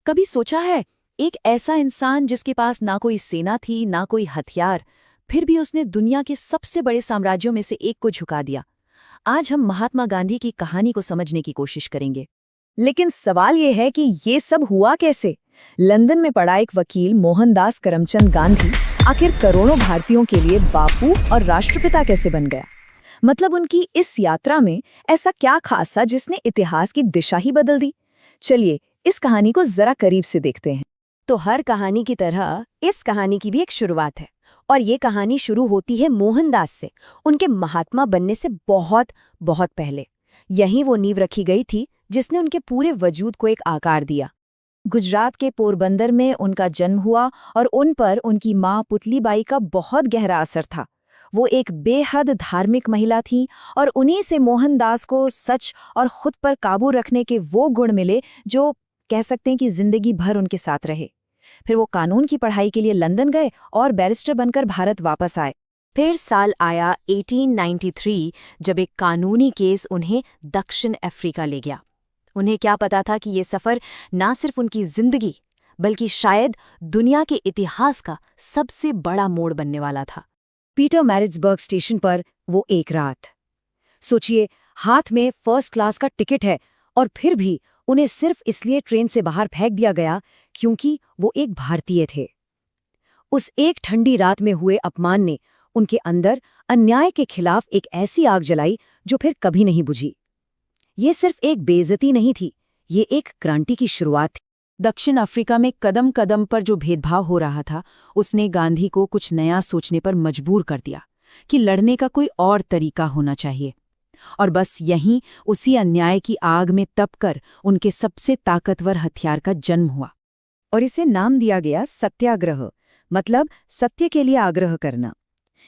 कभी सोचा है, एक ऐसा इंसान जिसके पास ना कोई सेना थी ना कोई हथियार, फिर भी उसने दुनिया के सबसे बड़े साम्राज्यों में से एक को झुका दिया। आज हम महात्मा गांधी की कहानी को समझने की कोशिश करेंगे। लेकिन सवाल ये है कि ये सब हुआ कैसे। लंदन में पढ़ा एक वकील मोहनदास करमचंद गांधी आखिर करोड़ों भारतीयों के लिए बापू और राष्ट्रपिता कैसे बन गया। मतलब उनकी इस यात्रा में ऐसा क्या खास था जिसने इतिहास की दिशा ही बदल दी। चलिए इस कहानी को जरा करीब से देखते हैं। तो हर कहानी की तरह इस कहानी की भी एक शुरुआत है, और ये कहानी शुरू होती है मोहनदास से, उनके महात्मा बनने से बहुत बहुत पहले। यहीं वो नींव रखी गई थी जिसने उनके पूरे वजूद को एक आकार दिया। गुजरात के पोरबंदर में उनका जन्म हुआ और उन पर उनकी माँ पुतलीबाई का बहुत गहरा असर था। वो एक बेहद धार्मिक महिला थी और उन्हीं से मोहनदास को सच और खुद पर काबू रखने के वो गुण मिले जो कह सकते हैं कि जिंदगी भर उनके साथ रहे। फिर वो कानून की पढ़ाई के लिए लंदन गए और बैरिस्टर बनकर भारत वापस आए। फिर साल आया 1893, जब एक कानूनी केस उन्हें दक्षिण अफ्रीका ले गया। उन्हें क्या पता था कि ये सफ़र ना सिर्फ उनकी जिंदगी बल्कि शायद दुनिया के इतिहास का सबसे बड़ा मोड़ बनने वाला था। पीटरमैरिट्सबर्ग स्टेशन पर वो एक रात। सोचिए, हाथ में फर्स्ट क्लास का टिकट है और फिर भी उन्हें सिर्फ इसलिए ट्रेन से बाहर फेंक दिया गया क्योंकि वो एक भारतीय थे। उस एक ठंडी रात में हुए अपमान ने उनके अंदर अन्याय के खिलाफ एक ऐसी आग जलाई जो फिर कभी नहीं बुझी। ये सिर्फ एक बेइज्जती नहीं थी, ये एक क्रांति की शुरुआत थी। दक्षिण अफ्रीका में कदम कदम पर जो भेदभाव हो रहा था, उसने गांधी को कुछ नया सोचने पर मजबूर कर दिया कि लड़ने का कोई और तरीका होना चाहिए। और बस यहीं उसी अन्याय की आग में तपकर उनके सबसे ताकतवर हथियार का जन्म हुआ। और इसे नाम दिया गया सत्याग्रह, मतलब सत्य के लिए आग्रह करना।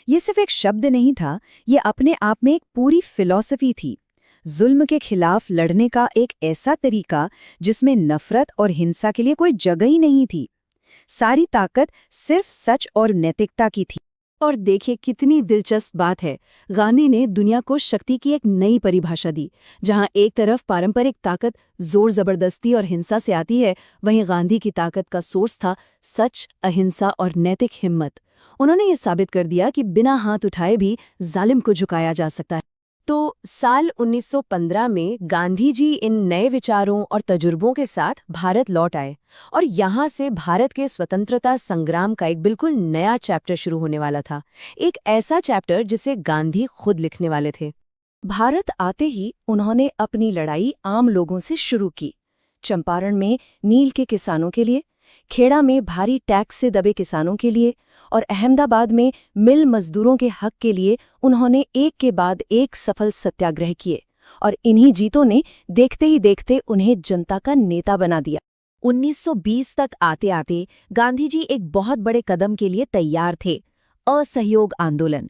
ये सिर्फ एक शब्द नहीं था, ये अपने आप में एक पूरी फिलॉसफी थी। जुल्म के खिलाफ लड़ने का एक ऐसा तरीका जिसमें नफरत और हिंसा के लिए कोई जगह ही नहीं थी। सारी ताकत सिर्फ सच और नैतिकता की थी। और देखिए कितनी दिलचस्प बात है, गांधी ने दुनिया को शक्ति की एक नई परिभाषा दी। जहां एक तरफ पारंपरिक ताकत जोर जबरदस्ती और हिंसा से आती है, वहीं गांधी की ताकत का सोर्स था सच, अहिंसा और नैतिक हिम्मत। उन्होंने ये साबित कर दिया कि बिना हाथ उठाए भी जालिम को झुकाया जा सकता है। तो साल 1915 में गांधी जी इन नए विचारों और तजुर्बों के साथ भारत लौट आए, और यहाँ से भारत के स्वतंत्रता संग्राम का एक बिल्कुल नया चैप्टर शुरू होने वाला था। एक ऐसा चैप्टर जिसे गांधी खुद लिखने वाले थे। भारत आते ही उन्होंने अपनी लड़ाई आम लोगों से शुरू की। चंपारण में नील के किसानों के लिए, खेड़ा में भारी टैक्स से दबे किसानों के लिए और अहमदाबाद में मिल मजदूरों के हक के लिए उन्होंने एक के बाद एक सफल सत्याग्रह किए, और इन्हीं जीतों ने देखते ही देखते उन्हें जनता का नेता बना दिया। 1920 तक आते आते गांधी जी एक बहुत बड़े कदम के लिए तैयार थे, असहयोग आंदोलन।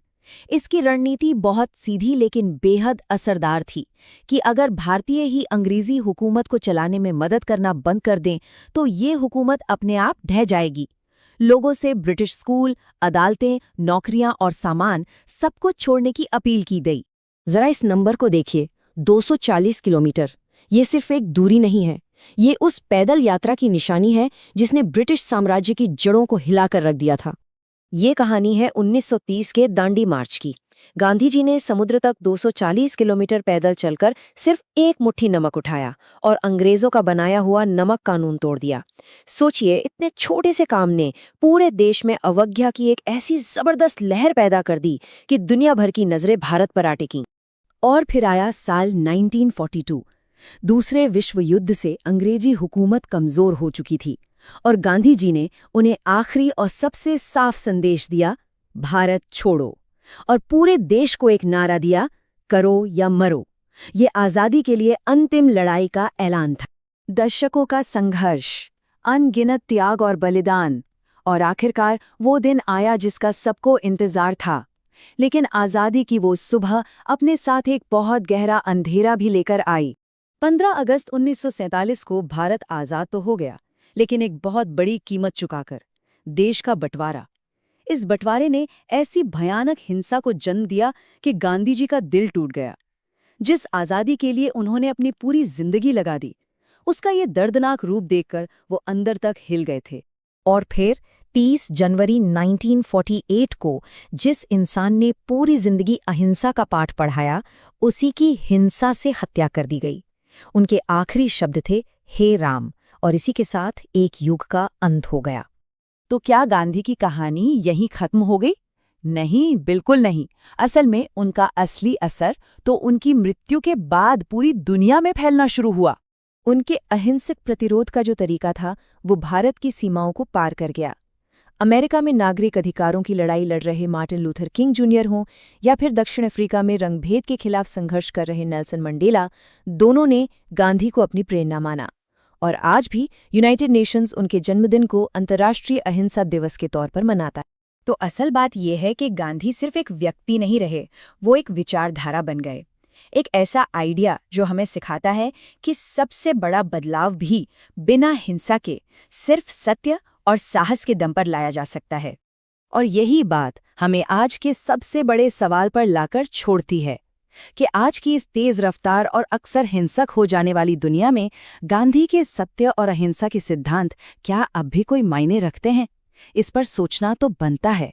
इसकी रणनीति बहुत सीधी लेकिन बेहद असरदार थी कि अगर भारतीय ही अंग्रेजी हुकूमत को चलाने में मदद करना बंद कर दें तो ये हुकूमत अपने आप ढह जाएगी। लोगों से ब्रिटिश स्कूल, अदालतें, नौकरियां और सामान सब कुछ छोड़ने की अपील की गई। जरा इस नंबर को देखिए, 240 किलोमीटर। ये सिर्फ एक दूरी नहीं है, ये उस पैदल यात्रा की निशानी है जिसने ब्रिटिश साम्राज्य की जड़ों को हिलाकर रख दिया था। ये कहानी है 1930 के दांडी मार्च की। गांधी जी ने समुद्र तक 240 किलोमीटर पैदल चलकर सिर्फ एक मुट्ठी नमक उठाया और अंग्रेजों का बनाया हुआ नमक कानून तोड़ दिया। सोचिए, इतने छोटे से काम ने पूरे देश में अवज्ञा की एक ऐसी जबरदस्त लहर पैदा कर दी कि दुनिया भर की नजरें भारत पर आ टिकीं। और फिर आया साल 1942। दूसरे विश्व युद्ध से अंग्रेजी हुकूमत कमजोर हो चुकी थी और गांधी जी ने उन्हें आखिरी और सबसे साफ संदेश दिया, भारत छोड़ो, और पूरे देश को एक नारा दिया, करो या मरो। ये आज़ादी के लिए अंतिम लड़ाई का ऐलान था। दशकों का संघर्ष, अनगिनत त्याग और बलिदान, और आखिरकार वो दिन आया जिसका सबको इंतजार था। लेकिन आज़ादी की वो सुबह अपने साथ एक बहुत गहरा अंधेरा भी लेकर आई। 15 अगस्त 1947 को भारत आज़ाद तो हो गया, लेकिन एक बहुत बड़ी कीमत चुकाकर, देश का बंटवारा। इस बंटवारे ने ऐसी भयानक हिंसा को जन्म दिया कि गांधी जी का दिल टूट गया। जिस आज़ादी के लिए उन्होंने अपनी पूरी जिंदगी लगा दी, उसका ये दर्दनाक रूप देखकर वो अंदर तक हिल गए थे। और फिर 30 जनवरी 1948 को जिस इंसान ने पूरी जिंदगी अहिंसा का पाठ पढ़ाया, उसी की हिंसा से हत्या कर दी गई। उनके आखिरी शब्द थे, हे राम, और इसी के साथ एक युग का अंत हो गया। तो क्या गांधी की कहानी यहीं खत्म हो गई? नहीं, बिल्कुल नहीं। असल में उनका असली असर तो उनकी मृत्यु के बाद पूरी दुनिया में फैलना शुरू हुआ। उनके अहिंसक प्रतिरोध का जो तरीका था, वो भारत की सीमाओं को पार कर गया। अमेरिका में नागरिक अधिकारों की लड़ाई लड़ रहे मार्टिन लूथर किंग जूनियर हों या फिर दक्षिण अफ्रीका में रंगभेद के खिलाफ संघर्ष कर रहे नेल्सन मंडेला, दोनों ने गांधी को अपनी प्रेरणा माना। और आज भी यूनाइटेड नेशंस उनके जन्मदिन को अंतर्राष्ट्रीय अहिंसा दिवस के तौर पर मनाता है। तो असल बात यह है कि गांधी सिर्फ एक व्यक्ति नहीं रहे, वो एक विचारधारा बन गए। एक ऐसा आइडिया जो हमें सिखाता है कि सबसे बड़ा बदलाव भी बिना हिंसा के सिर्फ सत्य और साहस के दम पर लाया जा सकता है। और यही बात हमें आज के सबसे बड़े सवाल पर लाकर छोड़ती है कि आज की इस तेज रफ्तार और अक्सर हिंसक हो जाने वाली दुनिया में गांधी के सत्य और अहिंसा के सिद्धांत क्या अब भी कोई मायने रखते हैं? इस पर सोचना तो बनता है।